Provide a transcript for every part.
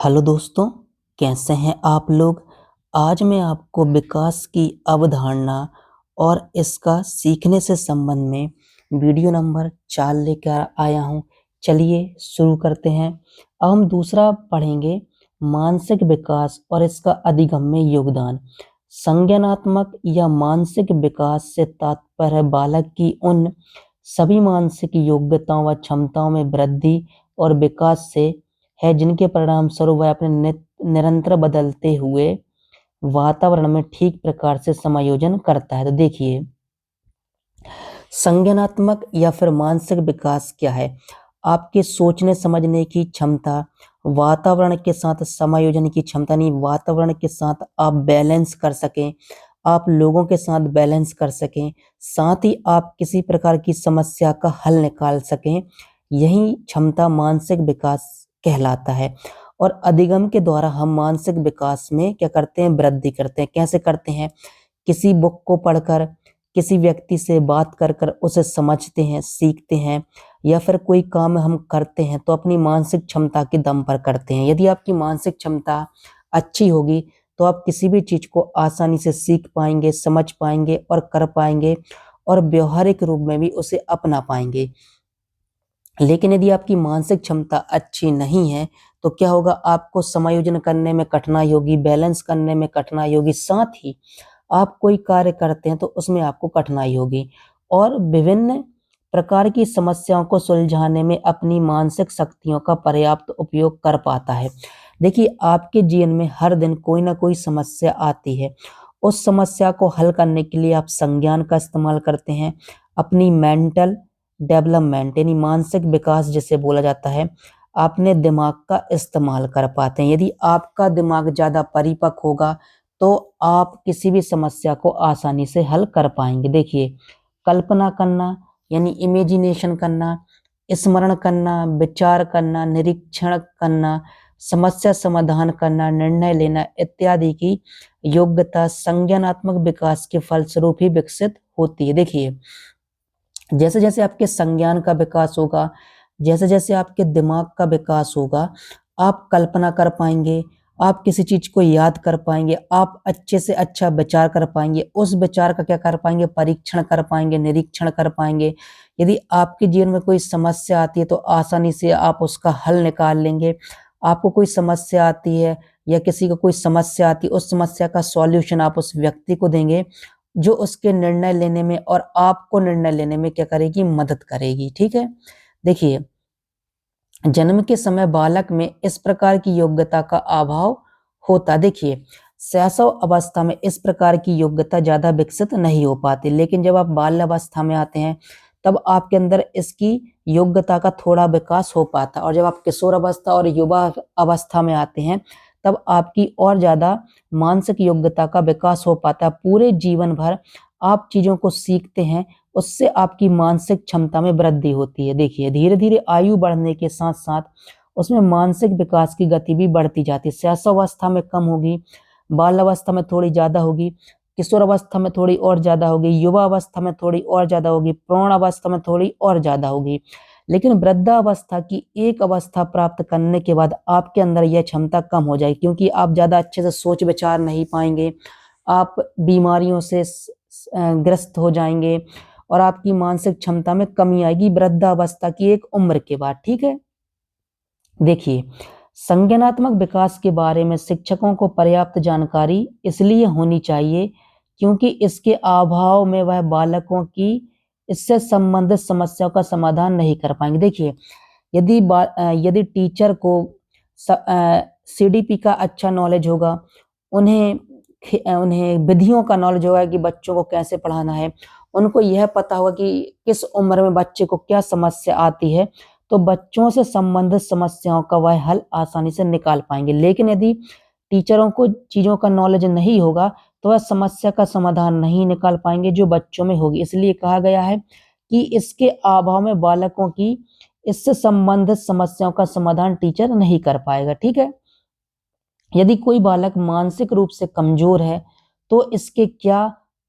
Hello दोस्तों, कैसे हैं आप लोग? आज मैं आपको विकास की अवधारणा और इसका सीखने से संबंध में वीडियो नंबर 4 लेकर आया हूँ। चलिए शुरू करते हैं। अब हम दूसरा पढ़ेंगे, मानसिक विकास और इसका अधिगम्य योगदान। संज्ञानात्मक या मानसिक विकास से तात्पर्य है बालक की उन सभी मानसिक योग्यताओं व क्षमताओं में वृद्धि और विकास से है जिनके परिणामस्वरूप वह अपने निरंतर बदलते हुए वातावरण में ठीक प्रकार से समायोजन करता है। तो देखिए, संज्ञानात्मक या फिर मानसिक विकास क्या है? आपके सोचने समझने की क्षमता, वातावरण के साथ समायोजन की क्षमता, नहीं वातावरण के साथ आप बैलेंस कर सकें, आप लोगों के साथ बैलेंस कर सकें, साथ ही आप किसी प्रकार की समस्या का हल निकाल सकें, यही क्षमता मानसिक विकास कहलाता है। और अधिगम के द्वारा हम मानसिक विकास में क्या करते हैं? वृद्धि करते हैं। कैसे करते हैं? किसी बुक को पढ़कर, किसी व्यक्ति से बात कर कर उसे समझते हैं, सीखते हैं, या फिर कोई काम हम करते हैं तो अपनी मानसिक क्षमता के दम पर करते हैं। यदि आपकी मानसिक क्षमता अच्छी होगी तो आप किसी भी चीज को आसानी से सीख पाएंगे, समझ पाएंगे और कर पाएंगे और व्यवहारिक रूप में भी उसे अपना पाएंगे। लेकिन यदि आपकी मानसिक क्षमता अच्छी नहीं है तो क्या होगा? आपको समायोजन करने में कठिनाई होगी, बैलेंस करने में कठिनाई होगी, साथ ही आप कोई कार्य करते हैं तो उसमें आपको कठिनाई होगी और विभिन्न प्रकार की समस्याओं को सुलझाने में अपनी मानसिक शक्तियों का पर्याप्त उपयोग कर पाता है। देखिए, आपके जीवन में हर दिन कोई ना कोई समस्या आती है। उस समस्या को हल करने के लिए आप संज्ञान का इस्तेमाल करते हैं, अपनी मेंटल डेवलपमेंट यानी मानसिक विकास जिसे बोला जाता है, अपने दिमाग का इस्तेमाल कर पाते हैं। यदि आपका दिमाग ज़्यादा परिपक्व होगा तो आप किसी भी समस्या को आसानी से हल कर पाएंगे। देखिए, कल्पना करना यानी इमेजिनेशन करना, स्मरण करना, विचार करना, निरीक्षण करना, समस्या समाधान करना, निर्णय लेना इत्यादि की योग्यता संज्ञानात्मक विकास के फलस्वरूप ही विकसित होती है। देखिए, जैसे जैसे आपके संज्ञान का विकास होगा, जैसे जैसे आपके दिमाग का विकास होगा, आप कल्पना कर पाएंगे, आप किसी चीज को याद कर पाएंगे, आप अच्छे से अच्छा विचार कर पाएंगे, उस विचार का क्या कर पाएंगे? परीक्षण कर पाएंगे, निरीक्षण कर पाएंगे। यदि आपके जीवन में कोई समस्या आती है तो आसानी से आप उसका हल निकाल लेंगे। आपको कोई समस्या आती है या किसी को कोई समस्या आती है, उस समस्या का सॉल्यूशन आप उस व्यक्ति को देंगे जो उसके निर्णय लेने में और आपको निर्णय लेने में क्या करेगी? मदद करेगी। ठीक है। देखिए, जन्म के समय बालक में इस प्रकार की योग्यता का अभाव होता। देखिए, शैशव अवस्था में इस प्रकार की योग्यता ज्यादा विकसित नहीं हो पाती, लेकिन जब आप बाल्य अवस्था में आते हैं तब आपके अंदर इसकी योग्यता का थोड़ा विकास हो पाता है, और जब आप किशोर अवस्था और युवा अवस्था में आते हैं तब आपकी और ज्यादा मानसिक योग्यता का विकास हो पाता है। पूरे जीवन भर आप चीजों को सीखते हैं, उससे आपकी मानसिक क्षमता में वृद्धि होती है। देखिए, धीरे धीरे आयु बढ़ने के साथ साथ उसमें मानसिक विकास की गति भी बढ़ती जाती है। शैशवावस्था में कम होगी, बाल अवस्था में थोड़ी ज्यादा होगी, किशोर अवस्था में थोड़ी और ज्यादा होगी, युवा अवस्था में थोड़ी और ज्यादा होगी, प्रौढ़ अवस्था में थोड़ी और ज्यादा होगी। लेकिन वृद्धावस्था की एक अवस्था प्राप्त करने के बाद आपके अंदर यह क्षमता कम हो जाएगी, क्योंकि आप ज्यादा अच्छे से सोच विचार नहीं पाएंगे, आप बीमारियों से ग्रस्त हो जाएंगे और आपकी मानसिक क्षमता में कमी आएगी वृद्धावस्था की एक उम्र के बाद। ठीक है। देखिए, संज्ञानात्मक विकास के बारे में शिक्षकों को पर्याप्त जानकारी इसलिए होनी चाहिए क्योंकि इसके अभाव में वह बालकों की इससे संबंधित समस्याओं का समाधान नहीं कर पाएंगे। देखिए, यदि टीचर को सीडीपी का अच्छा नॉलेज होगा, उन्हें विधियों का नॉलेज होगा कि बच्चों को कैसे पढ़ाना है, उनको यह पता होगा कि किस उम्र में बच्चे को क्या समस्या आती है, तो बच्चों से संबंधित समस्याओं का वह हल आसानी से निकाल पाएंगे। लेकिन यदि टीचरों को चीजों का नॉलेज नहीं होगा तो वह समस्या का समाधान नहीं निकाल पाएंगे जो बच्चों में होगी। इसलिए कहा गया है कि इसके अभाव में बालकों की इससे संबंधित समस्याओं का समाधान टीचर नहीं कर पाएगा। ठीक है। यदि कोई बालक मानसिक रूप से कमजोर है तो इसके क्या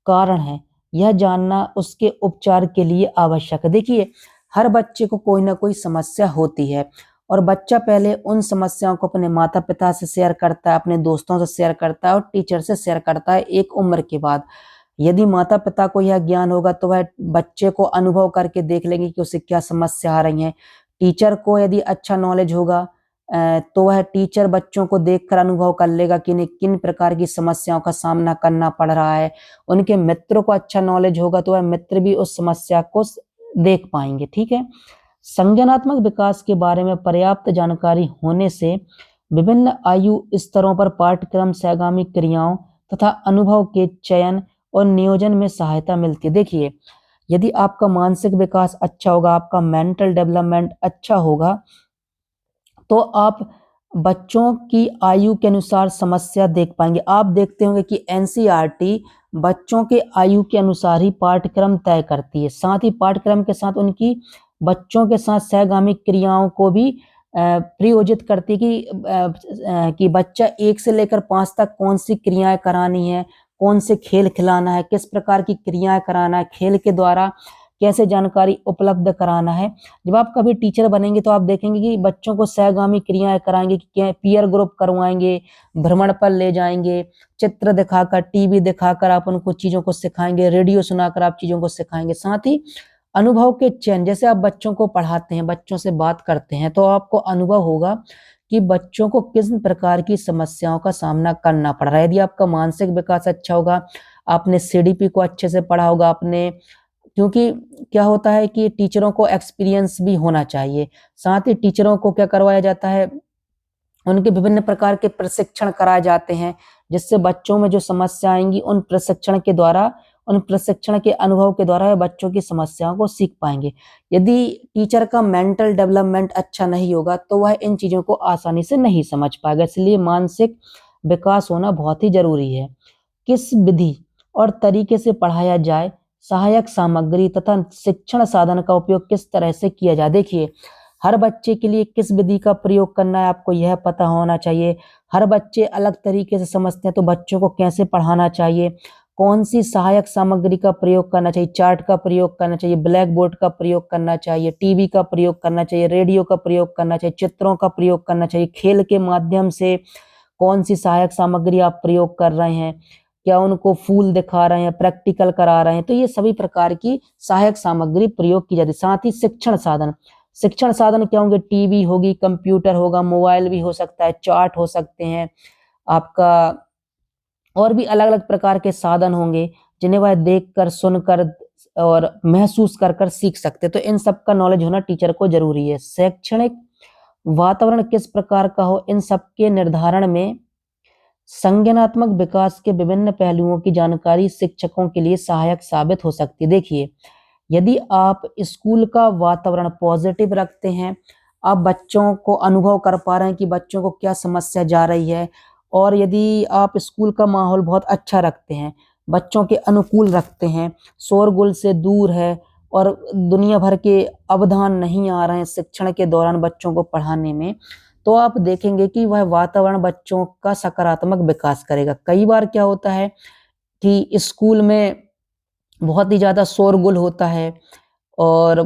कारण है, यह जानना उसके उपचार के लिए आवश्यक है। देखिए, हर बच्चे को कोई ना कोई समस्या होती है और बच्चा पहले उन समस्याओं को अपने माता पिता से शेयर करता है, अपने दोस्तों से शेयर करता है और टीचर से शेयर करता है एक उम्र के बाद। यदि माता पिता को यह ज्ञान होगा तो वह बच्चे को अनुभव करके देख लेंगे कि उसे क्या समस्या आ रही है। टीचर को यदि अच्छा नॉलेज होगा तो वह टीचर बच्चों को देखकर अनुभव कर लेगा कि इन्हें किन प्रकार की समस्याओं का सामना करना पड़ रहा है। उनके मित्रों को अच्छा नॉलेज होगा तो वह मित्र भी उस समस्या को देख पाएंगे। ठीक है। संज्ञानात्मक विकास के बारे में पर्याप्त जानकारी होने से विभिन्न आयु स्तरों पर पाठ्यक्रम सहगामी क्रियाओं तथा अनुभव के चयन और नियोजन में सहायता मिलती है। देखिए, यदि आपका मानसिक विकास अच्छा होगा, आपका मेंटल डेवलपमेंट अच्छा होगा, तो आप बच्चों की आयु के अनुसार समस्या देख पाएंगे। आप देखते होंगे कि एनसीईआरटी बच्चों के आयु के अनुसार ही पाठ्यक्रम तय करती है। साथ ही पाठ्यक्रम के साथ उनकी बच्चों के साथ सहगामी क्रियाओं को भी प्रयोजित करती है कि बच्चा 1 से लेकर 5 तक कौन सी क्रियाएं करानी है, कौन से खेल खिलाना है, किस प्रकार की क्रियाएं कराना है, खेल के द्वारा कैसे जानकारी उपलब्ध कराना है। जब आप कभी टीचर बनेंगे तो आप देखेंगे कि बच्चों को सहगामी क्रियाएं कराएंगे, कि पीयर ग्रुप करवाएंगे, भ्रमण पर ले जाएंगे, चित्र दिखाकर, टीवी दिखाकर आप उनको चीजों को सिखाएंगे, रेडियो सुनाकर आप चीजों को सिखाएंगे। साथ ही अनुभव के चयन, जैसे आप बच्चों को पढ़ाते हैं, बच्चों से बात करते हैं, तो आपको अनुभव होगा कि बच्चों को किस प्रकार की समस्याओं का सामना करना पड़ रहा है। यदि आपका मानसिक विकास अच्छा होगा, आपने सीडीपी को अच्छे से पढ़ा होगा, आपने, क्योंकि क्या होता है कि टीचरों को एक्सपीरियंस भी होना चाहिए। साथ ही टीचरों को क्या करवाया जाता है, उनके विभिन्न प्रकार के प्रशिक्षण कराए जाते हैं, जिससे बच्चों में जो समस्या आएंगी उन प्रशिक्षण के अनुभव के द्वारा बच्चों की समस्याओं को सीख पाएंगे। यदि टीचर का मेंटल डेवलपमेंट अच्छा नहीं होगा तो वह इन चीजों को आसानी से नहीं समझ पाएगा। इसलिए मानसिक विकास होना बहुत ही जरूरी है। किस विधि और तरीके से पढ़ाया जाए, सहायक सामग्री तथा शिक्षण साधन का उपयोग किस तरह से किया जाए। देखिए, हर बच्चे के लिए किस विधि का प्रयोग करना है आपको यह पता होना चाहिए। हर बच्चे अलग तरीके से समझते हैं, तो बच्चों को कैसे पढ़ाना चाहिए, कौन सी सहायक सामग्री का प्रयोग करना चाहिए, चार्ट का प्रयोग करना चाहिए, ब्लैक बोर्ड का प्रयोग करना चाहिए, टीवी का प्रयोग करना चाहिए, रेडियो का प्रयोग करना चाहिए, चित्रों का प्रयोग करना चाहिए, खेल के माध्यम से कौन सी सहायक सामग्री आप प्रयोग कर रहे हैं, क्या उनको फूल दिखा रहे हैं, प्रैक्टिकल करा रहे हैं, तो ये सभी प्रकार की सहायक सामग्री प्रयोग की जाती है। साथ ही शिक्षण साधन क्या होंगे, टीवी होगी, कंप्यूटर होगा, मोबाइल भी हो सकता है, चार्ट हो सकते हैं, आपका और भी अलग अलग प्रकार के साधन होंगे जिन्हें वह देखकर, सुनकर और महसूस कर कर सीख सकते। तो इन सब का नॉलेज होना टीचर को जरूरी है। शैक्षणिक वातावरण किस प्रकार का हो, इन सब के निर्धारण में संज्ञानात्मक विकास के विभिन्न पहलुओं की जानकारी शिक्षकों के लिए सहायक साबित हो सकती है। देखिए, यदि आप स्कूल का वातावरण पॉजिटिव रखते हैं, आप बच्चों को अनुभव कर पा रहे हैं कि बच्चों को क्या समस्या जा रही है, और यदि आप स्कूल का माहौल बहुत अच्छा रखते हैं, बच्चों के अनुकूल रखते हैं, शोरगुल से दूर है और दुनिया भर के अवधान नहीं आ रहे हैं शिक्षण के दौरान बच्चों को पढ़ाने में, तो आप देखेंगे कि वह वातावरण बच्चों का सकारात्मक विकास करेगा। कई बार क्या होता है कि स्कूल में बहुत ही ज़्यादा शोरगुल होता है और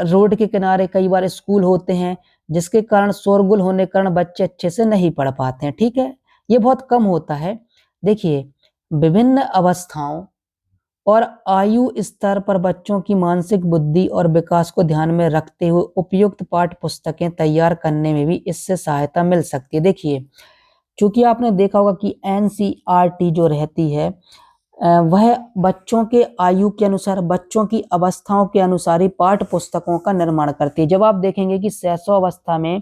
रोड के किनारे कई बार स्कूल होते हैं, जिसके कारण शोरगुल होने के कारण बच्चे अच्छे से नहीं पढ़ पाते हैं। ठीक है, ये बहुत कम होता है। देखिए, विभिन्न अवस्थाओं और आयु स्तर पर बच्चों की मानसिक बुद्धि और विकास को ध्यान में रखते हुए उपयुक्त पाठ्य पुस्तकें तैयार करने में भी इससे सहायता मिल सकती है। देखिए, चूंकि आपने देखा होगा कि एनसीईआरटी जो रहती है वह बच्चों के आयु के अनुसार, बच्चों की अवस्थाओं के अनुसार ही पाठ्य पुस्तकों का निर्माण करती है। जब आप देखेंगे कि शैशव अवस्था में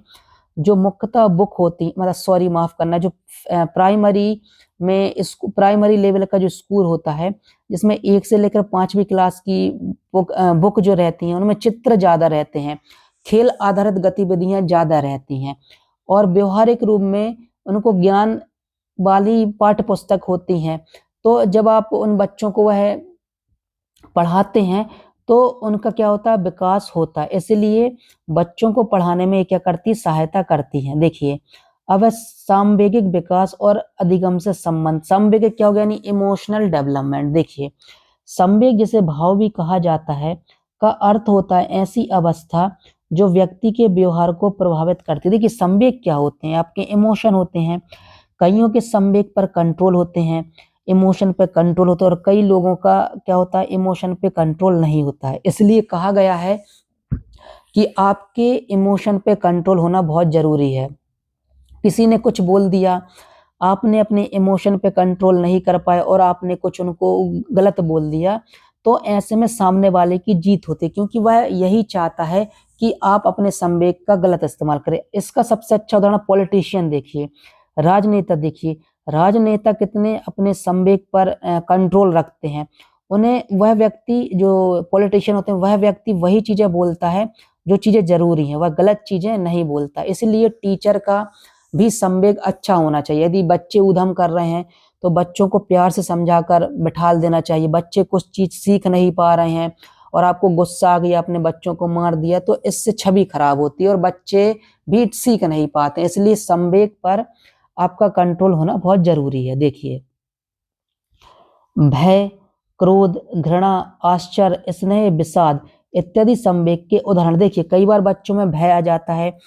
जो मुख्यतः बुक होती, मतलब सॉरी माफ करना, जो प्राइमरी में प्राइमरी लेवल का जो स्कूल होता है, जिसमें 1 से लेकर 5वीं क्लास की बुक जो रहती हैं उनमें चित्र ज्यादा रहते हैं, खेल आधारित गतिविधियां ज्यादा रहती हैं और व्यवहारिक रूप में उनको ज्ञान वाली पाठ्य पुस्तक होती हैं। तो जब आप उन बच्चों को वह पढ़ाते हैं तो उनका क्या होता है, विकास होता है। इसलिए बच्चों को पढ़ाने में क्या करती, सहायता करती है। देखिए, अब सामवेगिक विकास और अधिगम से संबंध। सामवेगिक क्या हो गया, यानी इमोशनल डेवलपमेंट। देखिए, संवेग जिसे भाव भी कहा जाता है का अर्थ होता है ऐसी अवस्था जो व्यक्ति के व्यवहार को प्रभावित करती है। देखिए संवेग क्या होते हैं, आपके इमोशन होते हैं। कईयों के संवेग पर कंट्रोल होते हैं, इमोशन पे कंट्रोल होता है, और कई लोगों का क्या होता है, इमोशन पे कंट्रोल नहीं होता है। इसलिए कहा गया है कि आपके इमोशन पे कंट्रोल होना बहुत जरूरी है। किसी ने कुछ बोल दिया, आपने अपने इमोशन पे कंट्रोल नहीं कर पाए और आपने कुछ उनको गलत बोल दिया, तो ऐसे में सामने वाले की जीत होती है, क्योंकि वह यही चाहता है कि आप अपने संवेग का गलत इस्तेमाल करें। इसका सबसे अच्छा उदाहरण पॉलिटिशियन देखिए, राजनेता देखिए। राजनेता कितने अपने संवेग पर कंट्रोल रखते हैं। उन्हें वह व्यक्ति जो पॉलिटिशियन होते हैं, वह व्यक्ति वही चीजें बोलता है जो चीजें जरूरी हैं, वह गलत चीजें नहीं बोलता। इसलिए टीचर का भी संवेग अच्छा होना चाहिए। यदि बच्चे ऊधम कर रहे हैं तो बच्चों को प्यार से समझाकर बिठाल देना चाहिए। बच्चे कुछ चीज सीख नहीं पा रहे हैं और आपको गुस्सा आ गया, अपने बच्चों को मार दिया, तो इससे छवि खराब होती है और बच्चे भी सीख नहीं पाते। इसलिए संवेग पर आपका कंट्रोल होना बहुत जरूरी है। देखिए भय, क्रोध, घृणा, आश्चर्य, स्नेह, विषाद इत्यादि संवेग के उदाहरण। देखिए कई बार बच्चों में भय आ जाता है,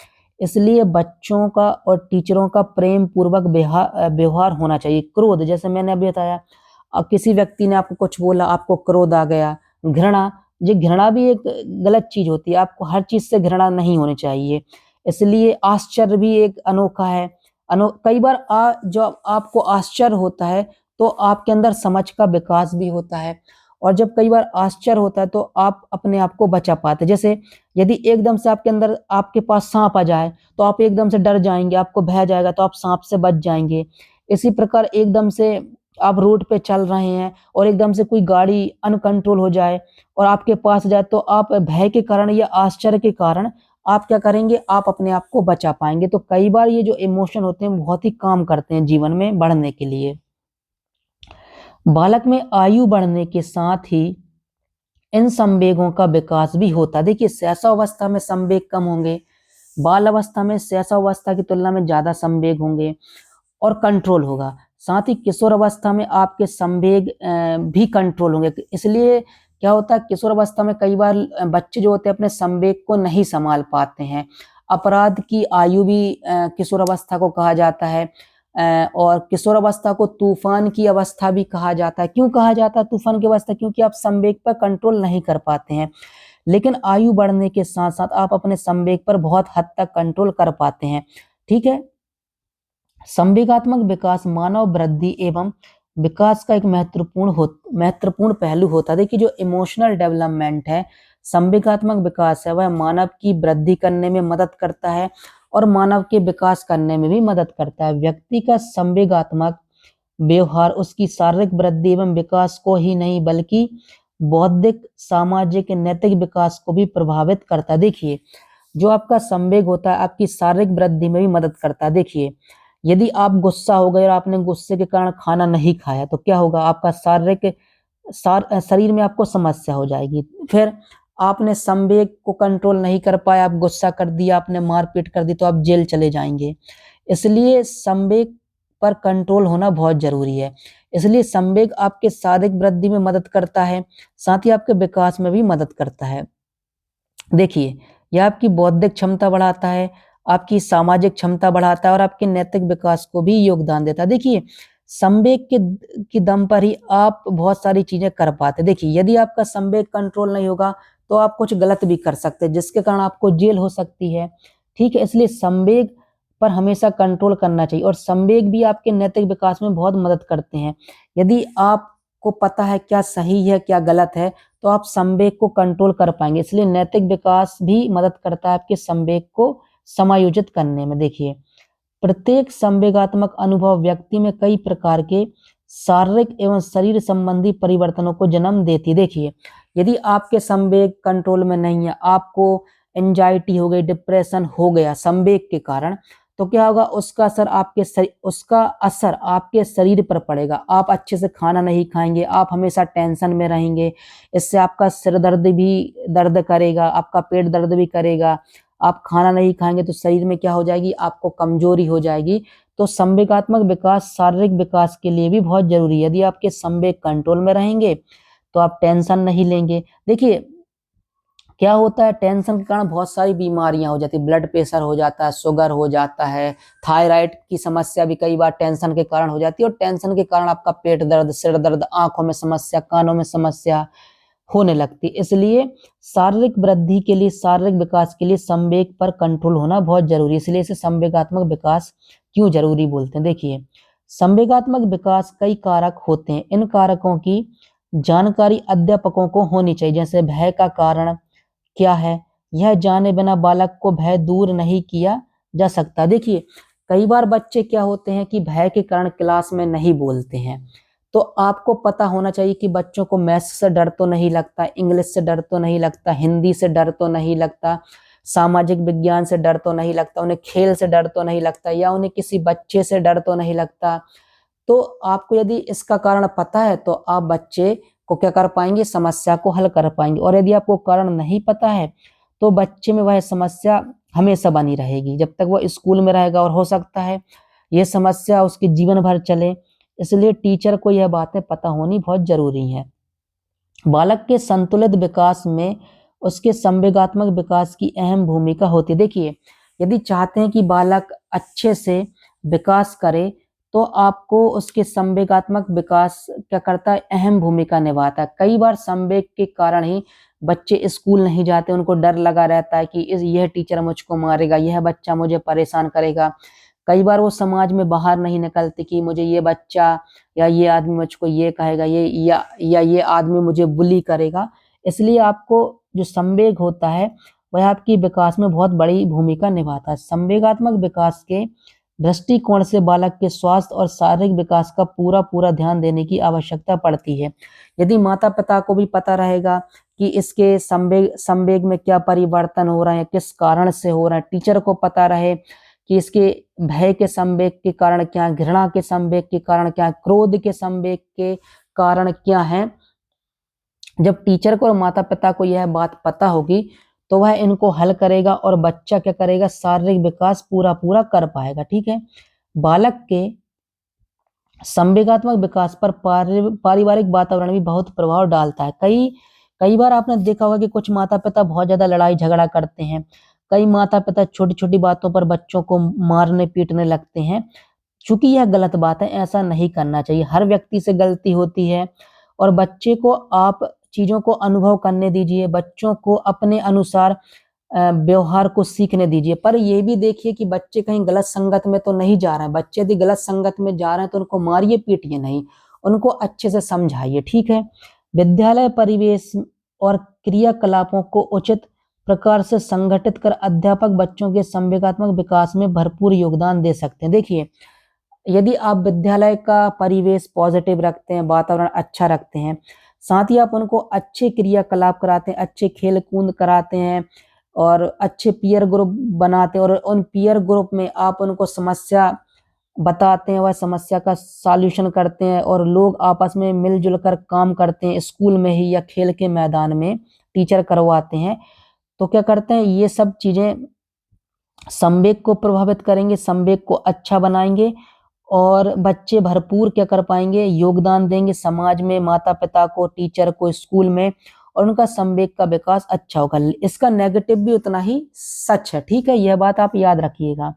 इसलिए बच्चों का और टीचरों का प्रेम पूर्वक व्यवहार होना चाहिए। क्रोध, जैसे मैंने अभी बताया, किसी व्यक्ति ने आपको कुछ बोला, आपको क्रोध आ गया। घृणा, ये घृणा भी एक गलत चीज होती है, आपको हर चीज से घृणा नहीं होनी चाहिए। इसलिए आश्चर्य भी एक अनोखा है। कई बार जो आपको आश्चर्य होता है तो आपके अंदर समझ का विकास भी होता है, और जब कई बार आश्चर्य होता है तो आप अपने आप को बचा पाते हैं। जैसे यदि एकदम से आपके अंदर आपके पास सांप आ जाए तो आप एकदम से डर जाएंगे, आपको भय जाएगा, तो आप सांप से बच जाएंगे। इसी प्रकार एकदम से आप रोड पे चल रहे हैं और एकदम से कोई गाड़ी अनकंट्रोल हो जाए और आपके पास जाए, तो आप भय के कारण या आश्चर्य के कारण आप क्या करेंगे, आप अपने आप को बचा पाएंगे। तो कई बार ये जो इमोशन होते हैं बहुत ही काम करते हैं जीवन में बढ़ने के लिए। बालक में आयु बढ़ने के साथ ही इन संवेगों का विकास भी होता है। देखिए शैशवावस्था में संवेग कम होंगे, बाल अवस्था में शैशवावस्था की तुलना में ज्यादा संवेग होंगे और कंट्रोल होगा। साथ ही किशोर अवस्था में आपके संवेग भी कंट्रोल होंगे। इसलिए क्या होता है, किशोर अवस्था में कई बार बच्चे जो होते हैं अपने संवेग को नहीं संभाल पाते हैं। अपराध की आयु भी किशोर अवस्था को कहा जाता है, और किशोर अवस्था को तूफान की अवस्था भी कहा जाता है। क्यों कहा जाता है तूफान की अवस्था? क्योंकि आप संवेग पर कंट्रोल नहीं कर पाते हैं। लेकिन आयु बढ़ने के साथ साथ आप अपने संवेग पर बहुत हद तक कंट्रोल कर पाते हैं। ठीक है। संवेगात्मक विकास मानव वृद्धि एवं विकास का एक महत्वपूर्ण पहलू होता है। देखिए जो इमोशनल डेवलपमेंट है, संवेगात्मक विकास है, वह मानव की वृद्धि करने में मदद करता है और मानव के विकास करने में भी मदद करता है। व्यक्ति का संवेगात्मक व्यवहार उसकी शारीरिक वृद्धि एवं विकास को ही नहीं बल्कि बौद्धिक, सामाजिक, नैतिक विकास को भी प्रभावित करता है। देखिए जो आपका संवेग होता है आपकी शारीरिक वृद्धि में भी मदद करता है। देखिए यदि आप गुस्सा हो गए और आपने गुस्से के कारण खाना नहीं खाया तो क्या होगा, आपका शरीर में आपको समस्या हो जाएगी। फिर आपने संवेग को कंट्रोल नहीं कर पाया, आप गुस्सा कर दिया, आपने मारपीट कर दी, तो आप जेल चले जाएंगे। इसलिए संवेग पर कंट्रोल होना बहुत जरूरी है। इसलिए संवेग आपके शारीरिक वृद्धि में मदद करता है, साथ ही आपके विकास में भी मदद करता है। देखिए यह आपकी बौद्धिक क्षमता बढ़ाता है, आपकी सामाजिक क्षमता बढ़ाता है और आपके नैतिक विकास को भी योगदान देता है। देखिए संवेग के दम पर ही आप बहुत सारी चीजें कर पाते हैं। देखिए यदि आपका संवेग कंट्रोल नहीं होगा तो आप कुछ गलत भी कर सकते हैं, जिसके कारण आपको जेल हो सकती है। ठीक है। इसलिए संवेग पर हमेशा कंट्रोल करना चाहिए, और संवेग भी आपके नैतिक विकास में बहुत मदद करते हैं। यदि आपको पता है क्या सही है क्या गलत है तो आप संवेग को कंट्रोल कर पाएंगे। इसलिए नैतिक विकास भी मदद करता है आपके संवेग को समायोजित करने में। देखिए प्रत्येक संवेगात्मक अनुभव व्यक्ति में कई प्रकार के शारीरिक एवं शरीर संबंधी परिवर्तनों को जन्म देती है। देखिए यदि आपके संवेग कंट्रोल में नहीं है, आपको एंजाइटी हो गई, डिप्रेशन हो गया संवेग के कारण, तो क्या होगा, उसका असर आपके शरीर पर पड़ेगा। आप अच्छे से खाना नहीं खाएंगे, आप हमेशा टेंशन में रहेंगे। इससे आपका सिर दर्द भी दर्द करेगा, आपका पेट दर्द भी करेगा। आप खाना नहीं खाएंगे तो शरीर में क्या हो जाएगी, आपको कमजोरी हो जाएगी। तो संवेगात्मक विकास शारीरिक विकास के लिए भी बहुत जरूरी है। यदि आपके संवेग कंट्रोल में रहेंगे तो आप टेंशन नहीं लेंगे। देखिए क्या होता है, टेंशन के कारण बहुत सारी बीमारियां हो जाती है, ब्लड प्रेशर हो जाता है, शुगर हो जाता है, थायराइड की समस्या भी कई बार टेंशन के कारण हो जाती है, और टेंशन के कारण आपका पेट दर्द, सिर दर्द, आंखों में समस्या, कानों में समस्या होने लगती है। इसलिए शारीरिक वृद्धि के लिए, शारीरिक विकास के लिए संवेग पर कंट्रोल होना बहुत जरूरी है। इसलिए इसे संवेगात्मक विकास क्यों जरूरी बोलते हैं। देखिए, संवेगात्मक विकास कई कारक होते हैं, इन कारकों की जानकारी अध्यापकों को होनी चाहिए। जैसे भय का कारण क्या है, यह जाने बिना बालक को भय दूर नहीं किया जा सकता। देखिए, कई बार बच्चे क्या होते हैं कि भय के कारण क्लास में नहीं बोलते हैं, तो आपको पता होना चाहिए कि बच्चों को मैथ्स से डर तो नहीं लगता, इंग्लिश से डर तो नहीं लगता, हिंदी से डर तो नहीं लगता, सामाजिक विज्ञान से डर तो नहीं लगता, उन्हें खेल से डर तो नहीं लगता, या उन्हें किसी बच्चे से डर तो नहीं लगता। तो आपको यदि इसका कारण पता है तो आप बच्चे को क्या कर पाएंगे, समस्या को हल कर पाएंगे। और यदि आपको कारण नहीं पता है तो बच्चे में वह समस्या हमेशा बनी रहेगी जब तक वो स्कूल में रहेगा, और हो सकता है ये समस्या उसके जीवन भर चले। इसलिए टीचर को यह बातें पता होनी बहुत जरूरी है। बालक के संतुलित विकास में उसके संवेगात्मक विकास की अहम भूमिका होती है। देखिए, यदि चाहते हैं कि बालक अच्छे से विकास करे तो आपको उसके संवेगात्मक विकास क्या करता है, अहम भूमिका निभाता है। कई बार संवेग के कारण ही बच्चे स्कूल नहीं जाते, उनको डर लगा रहता है कि यह टीचर मुझको मारेगा, यह बच्चा मुझे परेशान करेगा। कई बार वो समाज में बाहर नहीं निकलते कि मुझे ये बच्चा या ये आदमी मुझको ये कहेगा, ये या ये आदमी मुझे बुली करेगा। इसलिए आपको जो संवेग होता है वह आपकी विकास में बहुत बड़ी भूमिका निभाता है। संवेगात्मक विकास के दृष्टिकोण से बालक के स्वास्थ्य और शारीरिक विकास का पूरा पूरा ध्यान देने की आवश्यकता पड़ती है। यदि माता पिता को भी पता रहेगा कि इसके संवेग संवेग में क्या परिवर्तन हो रहे हैं, किस कारण से हो रहा है, टीचर को पता रहे कि इसके भय के संवेग के कारण क्या, घृणा के संवेग के कारण क्या, क्रोध के संवेग के कारण क्या है, जब टीचर को और माता पिता को यह बात पता होगी तो वह इनको हल करेगा और बच्चा क्या करेगा, शारीरिक विकास पूरा पूरा कर पाएगा। ठीक है, बालक के संवेगात्मक विकास पर पारिवारिक वातावरण भी बहुत प्रभाव डालता है। कई कई बार आपने देखा होगा कि कुछ माता पिता बहुत ज्यादा लड़ाई झगड़ा करते हैं। कई माता पिता छोटी छोटी बातों पर बच्चों को मारने पीटने लगते हैं। चूंकि यह गलत बात है, ऐसा नहीं करना चाहिए। हर व्यक्ति से गलती होती है, और बच्चे को आप चीजों को अनुभव करने दीजिए, बच्चों को अपने अनुसार व्यवहार को सीखने दीजिए। पर यह भी देखिए कि बच्चे कहीं गलत संगत में तो नहीं जा रहे हैं। बच्चे यदि गलत संगत में जा रहे हैं तो उनको मारिए पीटिए नहीं, उनको अच्छे से समझाइए। ठीक है, विद्यालय परिवेश और क्रियाकलापों को उचित प्रकार से संगठित कर अध्यापक बच्चों के संवेगात्मक विकास में भरपूर योगदान दे सकते हैं। देखिए, यदि आप विद्यालय का परिवेश पॉजिटिव रखते हैं, वातावरण अच्छा रखते हैं, साथ ही आप उनको अच्छे क्रियाकलाप कराते हैं, अच्छे खेल कूद कराते हैं, और अच्छे पीयर ग्रुप बनाते हैं, और उन पीयर ग्रुप में आप उनको समस्या बताते हैं, वह समस्या का सॉल्यूशन करते हैं, और लोग आपस में मिलजुल कर काम करते हैं, स्कूल में ही या खेल के मैदान में टीचर करवाते हैं, तो क्या करते हैं, ये सब चीजें संवेग को प्रभावित करेंगे, संवेग को अच्छा बनाएंगे, और बच्चे भरपूर क्या कर पाएंगे, योगदान देंगे समाज में, माता पिता को, टीचर को, स्कूल में, और उनका संवेग का विकास अच्छा होगा। इसका नेगेटिव भी उतना ही सच है। ठीक है, यह बात आप याद रखिएगा।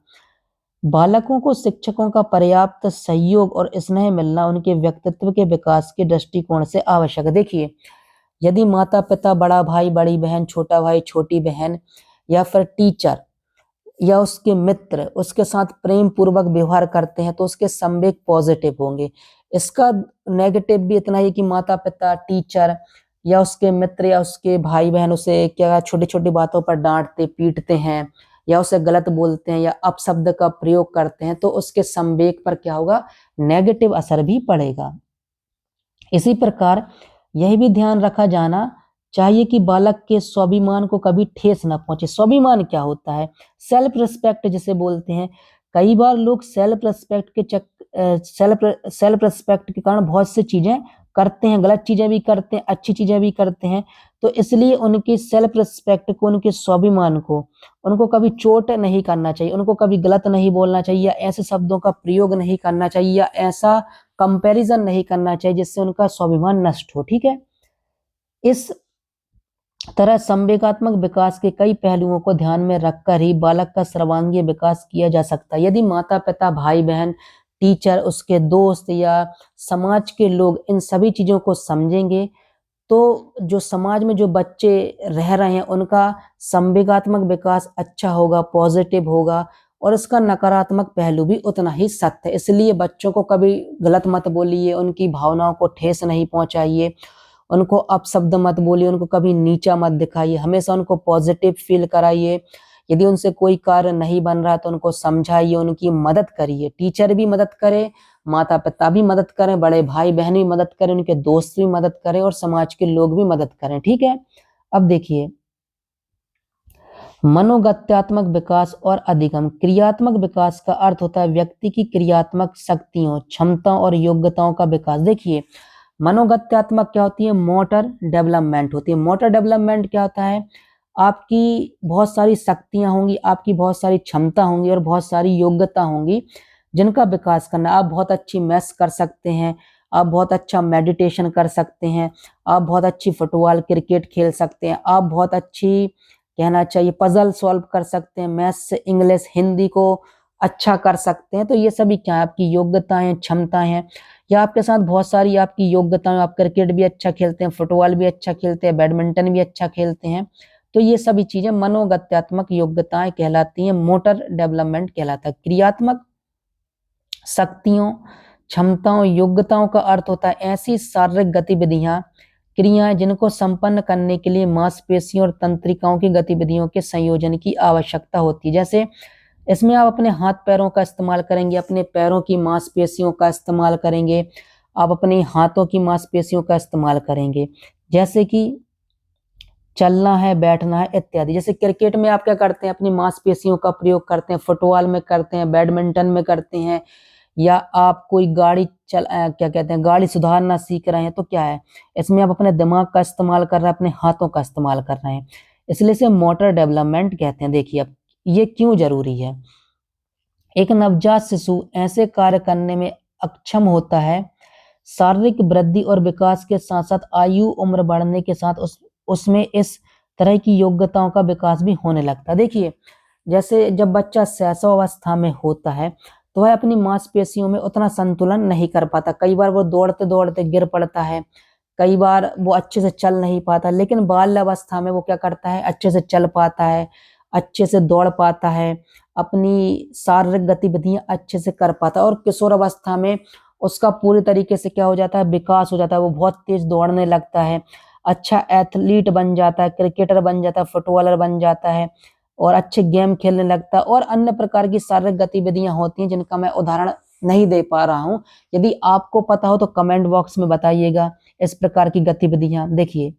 बालकों को शिक्षकों का पर्याप्त सहयोग और स्नेह मिलना उनके व्यक्तित्व के विकास के दृष्टिकोण से आवश्यक है। देखिए, यदि माता पिता, बड़ा भाई बड़ी बहन, छोटा भाई छोटी बहन, या फिर टीचर या उसके मित्र उसके साथ प्रेम पूर्वक व्यवहार करते हैं तो उसके संवेग पॉजिटिव होंगे। इसका नेगेटिव भी इतना ही कि माता पिता, टीचर या उसके मित्र या उसके भाई बहन उसे क्या छोटी छोटी बातों पर डांटते पीटते हैं, या उसे गलत बोलते हैं, या अपशब्द का प्रयोग करते हैं, तो उसके संवेग पर क्या होगा, नेगेटिव असर भी पड़ेगा। इसी प्रकार यह भी ध्यान रखा जाना चाहिए कि बालक के स्वाभिमान को कभी ठेस न पहुंचे। स्वाभिमान क्या होता है, सेल्फ रिस्पेक्ट जिसे बोलते हैं। कई बार लोग सेल्फ रिस्पेक्ट के कारण बहुत सी चीजें करते हैं, गलत चीजें भी करते हैं, अच्छी चीजें भी करते हैं। तो इसलिए उनकी सेल्फ रिस्पेक्ट को, उनके स्वाभिमान को, उनको कभी चोट नहीं करना चाहिए, उनको कभी गलत नहीं बोलना चाहिए, या ऐसे शब्दों का प्रयोग नहीं करना चाहिए, या ऐसा कंपैरिजन नहीं करना चाहिए जिससे उनका स्वाभिमान नष्ट हो। ठीक है, इस तरह संवेगात्मक विकास के कई पहलुओं को ध्यान में रखकर ही बालक का सर्वांगीण विकास किया जा सकता है। यदि माता पिता, भाई बहन, टीचर, उसके दोस्त या समाज के लोग इन सभी चीजों को समझेंगे, तो जो समाज में जो बच्चे रह रहे हैं उनका संवेगात्मक विकास अच्छा होगा, पॉजिटिव होगा, और इसका नकारात्मक पहलू भी उतना ही सख्त है। इसलिए बच्चों को कभी गलत मत बोलिए, उनकी भावनाओं को ठेस नहीं पहुंचाइए, उनको अपशब्द मत बोलिए, उनको कभी नीचा मत दिखाइए, हमेशा उनको पॉजिटिव फील कराइए। यदि उनसे कोई कार्य नहीं बन रहा तो उनको समझाइए, उनकी मदद करिए। टीचर भी मदद करे, माता पिता भी मदद करें, बड़े भाई बहन भी मदद करें, उनके दोस्त भी मदद करें और समाज के लोग भी मदद करें। ठीक है। अब देखिए, मनोगत्यात्मक विकास और अधिगम। क्रियात्मक विकास का अर्थ होता है व्यक्ति की क्रियात्मक शक्तियों, क्षमताओं और योग्यताओं का विकास। देखिए, मनोगत्यात्मक क्या होती है? मोटर डेवलपमेंट होती है। मोटर डेवलपमेंट क्या होता है? आपकी बहुत सारी शक्तियां होंगी, आपकी बहुत सारी क्षमता होंगी और बहुत सारी योग्यता होंगी जिनका विकास करना। आप बहुत अच्छी मैथ्स कर सकते हैं, आप बहुत अच्छा मेडिटेशन कर सकते हैं, आप बहुत अच्छी फुटबॉल क्रिकेट खेल सकते हैं, आप बहुत अच्छी, कहना चाहिए, पजल सॉल्व कर सकते हैं, मैथ्स, इंग्लिश, हिंदी को अच्छा कर सकते हैं। तो ये सभी क्या है? आपकी योग्यताएं, क्षमताएं हैं। या आपके साथ बहुत सारी आपकी योग्यताएं, आप क्रिकेट भी अच्छा खेलते हैं, फुटबॉल भी अच्छा खेलते हैं, बैडमिंटन भी अच्छा खेलते हैं। तो ये सभी चीजें मनोगत्यात्मक योग्यताएं कहलाती हैं, मोटर डेवलपमेंट कहलाता है। क्रियात्मक शक्तियों, क्षमताओं, योग्यताओं का अर्थ होता है ऐसी शारीरिक गतिविधियां, क्रियाएं जिनको संपन्न करने के लिए मांसपेशियों और तंत्रिकाओं की गतिविधियों के संयोजन की आवश्यकता होती है। जैसे इसमें आप अपने हाथ पैरों का इस्तेमाल करेंगे, अपने पैरों की मांसपेशियों का इस्तेमाल करेंगे, आप अपने हाथों की मांसपेशियों का इस्तेमाल करेंगे, जैसे कि चलना है, बैठना है इत्यादि। जैसे क्रिकेट में आप क्या करते हैं? अपनी मांसपेशियों का प्रयोग करते हैं, फुटबॉल में करते हैं, बैडमिंटन में करते हैं, या आप कोई गाड़ी क्या कहते हैं, गाड़ी सुधारना सीख रहे हैं, तो क्या है? इसमें आप अपने दिमाग का इस्तेमाल कर रहे हैं, अपने हाथों का इस्तेमाल कर रहे हैं, इसलिए इसे मोटर डेवलपमेंट कहते हैं। देखिए, अब ये क्यों जरूरी है? एक नवजात शिशु ऐसे कार्य करने में अक्षम होता है शारीरिक वृद्धि और विकास के साथ साथ आयु उम्र बढ़ने के साथ उसमें इस तरह की योग्यताओं का विकास भी होने लगता है। देखिए, जैसे जब बच्चा शैशव अवस्था में होता है तो वह अपनी मांसपेशियों में उतना संतुलन नहीं कर पाता, कई बार वो दौड़ते दौड़ते गिर पड़ता है, कई बार वो अच्छे से चल नहीं पाता। लेकिन बाल्य अवस्था में वो क्या करता है? अच्छे से चल पाता है, अच्छे से दौड़ पाता है, अपनी शारीरिक गतिविधियां अच्छे से कर पाता है। और किशोर अवस्था में उसका पूरी तरीके से क्या हो जाता है? विकास हो जाता है, वो बहुत तेज दौड़ने लगता है, अच्छा एथलीट बन जाता है, क्रिकेटर बन जाता है, फुटबॉलर बन जाता है और अच्छे गेम खेलने लगता है। और अन्य प्रकार की शारीरिक गतिविधियां होती हैं जिनका मैं उदाहरण नहीं दे पा रहा हूं। यदि आपको पता हो तो कमेंट बॉक्स में बताइएगा इस प्रकार की गतिविधियां। देखिए,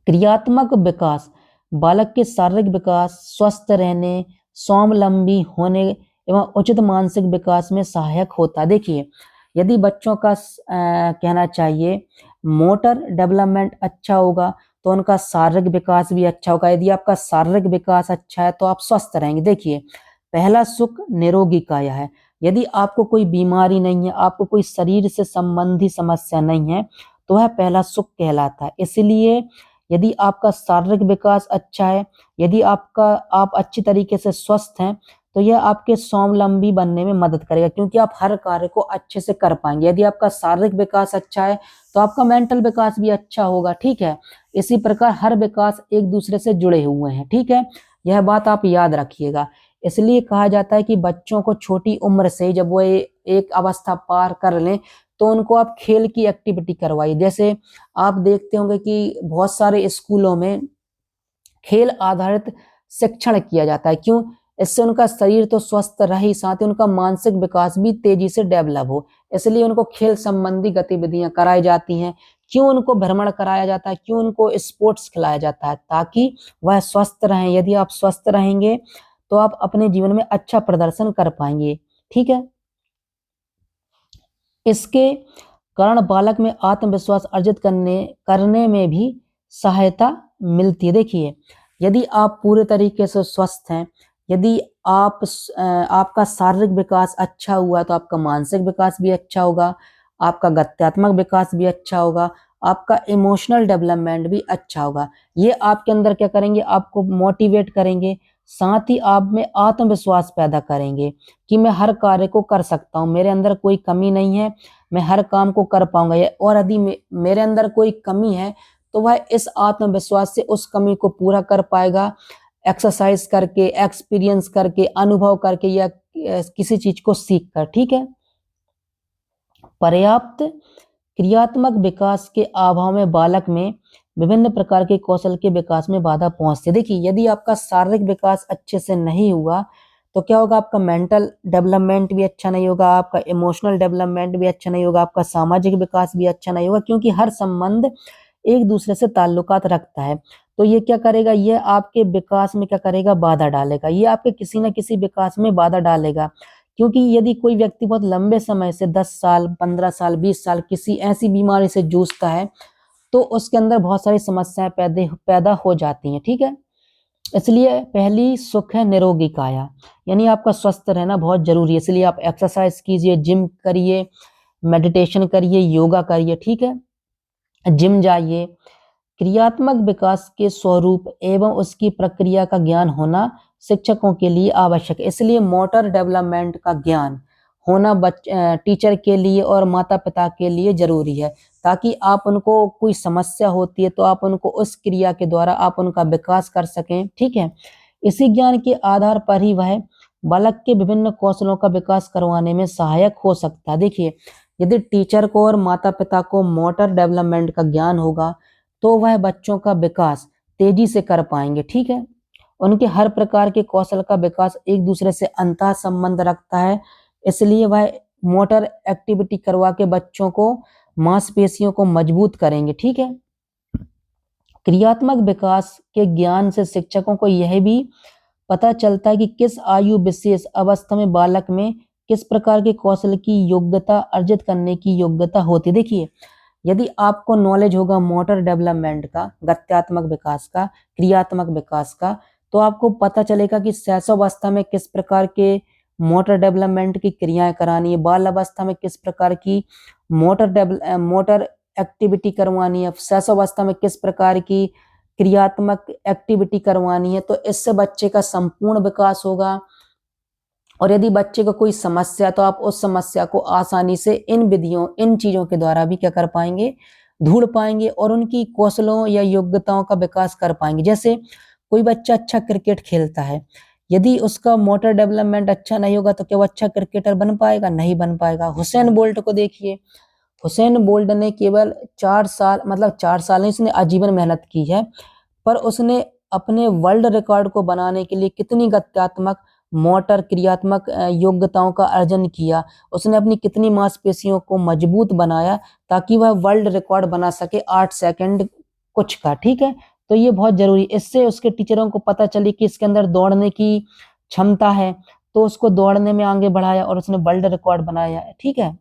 क्रियात्मक विकास बालक के शारीरिक विकास, स्वस्थ रहने, स्वावलंबी होने एवं उचित मानसिक विकास में सहायक होता है। देखिए, यदि बच्चों का कहना चाहिए मोटर डेवलपमेंट अच्छा होगा तो उनका शारीरिक विकास भी अच्छा होगा। यदि आपका शारीरिक विकास अच्छा है तो आप स्वस्थ रहेंगे। देखिए, पहला सुख निरोगी काया है। यदि आपको कोई बीमारी नहीं है, आपको कोई शरीर से संबंधी समस्या नहीं है, तो वह पहला सुख कहलाता है। इसलिए यदि आपका शारीरिक विकास अच्छा है, यदि आप अच्छी तरीके से स्वस्थ हैं, तो यह आपके स्वावलंबी बनने में मदद करेगा, क्योंकि आप हर कार्य को अच्छे से कर पाएंगे। यदि आपका शारीरिक विकास अच्छा है तो आपका मेंटल विकास भी अच्छा होगा। ठीक है। इसी प्रकार हर विकास एक दूसरे से जुड़े हुए हैं। ठीक है, यह बात आप याद रखिएगा। इसलिए कहा जाता है कि बच्चों को छोटी उम्र से जब वो एक अवस्था पार कर लें तो उनको आप खेल की एक्टिविटी करवाइए। जैसे आप देखते होंगे कि बहुत सारे स्कूलों में खेल आधारित शिक्षण किया जाता है। क्यों? इससे उनका शरीर तो स्वस्थ रहे, साथ ही उनका मानसिक विकास भी तेजी से डेवलप हो। इसलिए उनको खेल संबंधी गतिविधियां कराई जाती हैं। क्यों उनको भ्रमण कराया जाता है? क्यों उनको स्पोर्ट्स खिलाया जाता है? ताकि वह स्वस्थ रहें। यदि आप स्वस्थ रहेंगे तो आप अपने जीवन में अच्छा प्रदर्शन कर पाएंगे। ठीक है। इसके कारण बालक में आत्मविश्वास अर्जित करने में भी सहायता मिलती है। देखिए, यदि आप पूरे तरीके से स्वस्थ हैं, यदि आपका शारीरिक विकास अच्छा हुआ तो आपका मानसिक विकास भी अच्छा होगा, आपका गत्यात्मक विकास भी अच्छा होगा, आपका इमोशनल डेवलपमेंट भी अच्छा होगा। ये आपके अंदर क्या करेंगे, आपको मोटिवेट करेंगे, साथ ही आप में आत्मविश्वास पैदा करेंगे कि मैं हर कार्य को कर सकता हूँ, मेरे अंदर कोई कमी नहीं है, मैं हर काम को कर पाऊंगा। और यदि मेरे अंदर कोई कमी है तो वह इस आत्मविश्वास से उस कमी को पूरा कर पाएगा, एक्सरसाइज करके, एक्सपीरियंस करके, अनुभव करके, या किसी चीज को सीख कर। ठीक है। पर्याप्त क्रियात्मक विकास के अभाव में बालक में विभिन्न प्रकार के कौशल के विकास में बाधा पहुंचती है। देखिए, यदि आपका शारीरिक विकास अच्छे से नहीं हुआ तो क्या होगा, आपका मेंटल डेवलपमेंट भी अच्छा नहीं होगा, आपका इमोशनल डेवलपमेंट भी अच्छा नहीं होगा, आपका सामाजिक विकास भी अच्छा नहीं होगा, क्योंकि हर संबंध एक दूसरे से ताल्लुकात रखता है। तो ये क्या करेगा, ये आपके विकास में क्या करेगा, बाधा डालेगा, ये आपके किसी न किसी विकास में बाधा डालेगा। क्योंकि यदि कोई व्यक्ति बहुत लंबे समय से 10 साल, 15 साल, 20 साल किसी ऐसी बीमारी से जूझता है तो उसके अंदर बहुत सारी समस्याएं पैदा हो जाती हैं। ठीक है। इसलिए पहली सुख है निरोगी काया, यानी आपका स्वस्थ रहना बहुत जरूरी है। इसलिए आप एक्सरसाइज कीजिए, जिम करिए, मेडिटेशन करिए, योगा करिए। ठीक है। जिम जाइए। क्रियात्मक विकास के स्वरूप एवं उसकी प्रक्रिया का ज्ञान होना शिक्षकों के लिए आवश्यक है। इसलिए मोटर डेवलपमेंट का ज्ञान होना टीचर के लिए और माता पिता के लिए जरूरी है, ताकि आप उनको कोई समस्या होती है तो आप उनको उस क्रिया के द्वारा आप उनका विकास कर सकें। ठीक है। इसी ज्ञान के आधार पर ही वह बालक के विभिन्न कौशलों का विकास करवाने में सहायक हो सकता है। देखिए, यदि टीचर को और माता पिता को मोटर डेवलपमेंट का ज्ञान होगा तो वह बच्चों का विकास तेजी से कर पाएंगे। ठीक है। उनके हर प्रकार के कौशल का विकास एक दूसरे से अंतः संबंध रखता है, इसलिए वह मोटर एक्टिविटी करवा के बच्चों को मांसपेशियों को मजबूत करेंगे। ठीक है। क्रियात्मक विकास के ज्ञान से शिक्षकों को यह भी पता चलता है कि किस आयु विशेष अवस्था में बालक में किस प्रकार के कौशल की योग्यता अर्जित करने की योग्यता होती है। देखिए, यदि आपको नॉलेज होगा मोटर डेवलपमेंट का, गत्यात्मक विकास का, क्रियात्मक विकास का, तो आपको पता चलेगा कि शैशवावस्था में किस प्रकार के मोटर डेवलपमेंट की क्रियाएं करानी है, बाल अवस्था में किस प्रकार की मोटर एक्टिविटी करवानी है, शैशवावस्था में किस प्रकार की क्रियात्मक एक्टिविटी करवानी है। तो इससे बच्चे का संपूर्ण विकास होगा। और यदि बच्चे को कोई समस्या तो आप उस समस्या को आसानी से इन विधियों, इन चीजों के द्वारा भी क्या कर पाएंगे, ढूंढ पाएंगे और उनकी कौशलों या योग्यताओं का विकास कर पाएंगे। जैसे कोई बच्चा अच्छा क्रिकेट खेलता है, यदि उसका मोटर डेवलपमेंट अच्छा नहीं होगा तो क्या वो अच्छा क्रिकेटर बन पाएगा, नहीं बन पाएगा। हुसैन बोल्ट को देखिए, हुसैन बोल्ट ने केवल 4 साल, मतलब 4 साल नहीं, उसने आजीवन मेहनत की है, पर उसने अपने वर्ल्ड रिकॉर्ड को बनाने के लिए कितनी गत्यात्मक, मोटर, क्रियात्मक योग्यताओं का अर्जन किया, उसने अपनी कितनी मांसपेशियों को मजबूत बनाया ताकि वह वर्ल्ड रिकॉर्ड बना सके 8 सेकंड कुछ का। ठीक है। तो ये बहुत जरूरी, इससे उसके टीचरों को पता चली कि इसके अंदर दौड़ने की क्षमता है, तो उसको दौड़ने में आगे बढ़ाया और उसने वर्ल्ड रिकॉर्ड बनाया। ठीक है।